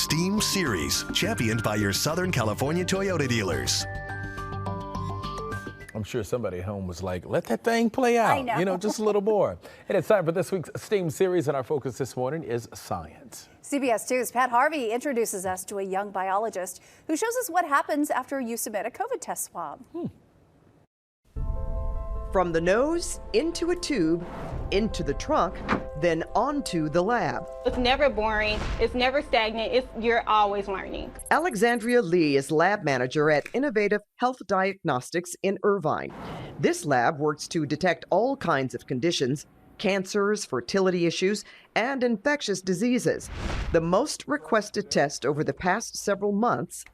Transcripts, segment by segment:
STEAM Series, championed by your Southern California Toyota dealers. I'm sure somebody at home was like, let that thing play out. I know. You know, just a little more. And it's time for this week's STEAM Series, and our focus this morning is science. CBS 2's Pat Harvey introduces us to a young biologist who shows us what happens after you submit a COVID test swab. From the nose, into a tube, into the trunk, then onto the lab. It's never boring, it's never stagnant, you're always learning. Alexandria Lee is lab manager at Innovative Health Diagnostics in Irvine. This lab works to detect all kinds of conditions, cancers, fertility issues, and infectious diseases. The most requested test over the past several months,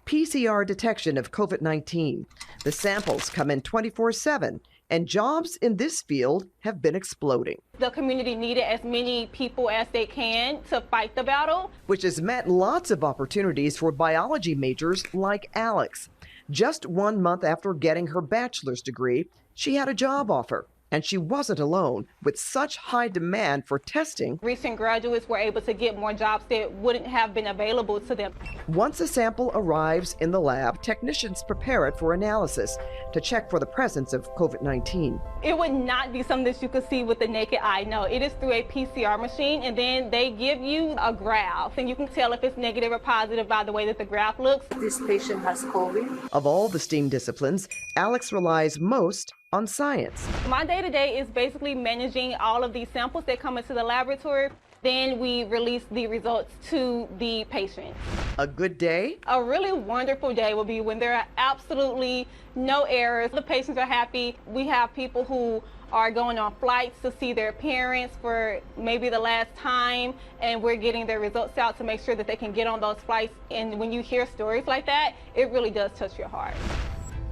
PCR detection of COVID-19. The samples come in 24/7. And jobs in this field have been exploding. The community needed as many people as they can to fight the battle, which has meant lots of opportunities for biology majors like Alex. Just 1 month after getting her bachelor's degree, she had a job offer. And she wasn't alone. With such high demand for testing, recent graduates were able to get more jobs that wouldn't have been available to them. Once a sample arrives in the lab, technicians prepare it for analysis to check for the presence of COVID-19. It would not be something that you could see with the naked eye. No, it is through a PCR machine, and then they give you a graph, and you can tell if it's negative or positive by the way that the graph looks. This patient has COVID. Of all the STEAM disciplines, Alex relies most on science. My day-to-day is basically managing all of these samples that come into the laboratory. Then we release the results to the patient. A good day? A really wonderful day will be when there are absolutely no errors. The patients are happy. We have people who are going on flights to see their parents for maybe the last time, and we're getting their results out to make sure that they can get on those flights. And when you hear stories like that, it really does touch your heart.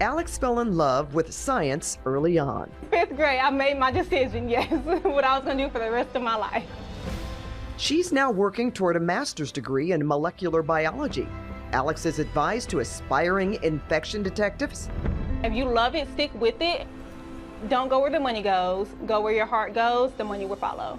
Alex fell in love with science early on. 5th grade, I made my decision, yes, what I was going to do for the rest of my life. She's now working toward a master's degree in molecular biology. Alex is advised to aspiring infection detectives. If you love it, stick with it. Don't go where the money goes. Go where your heart goes, the money will follow.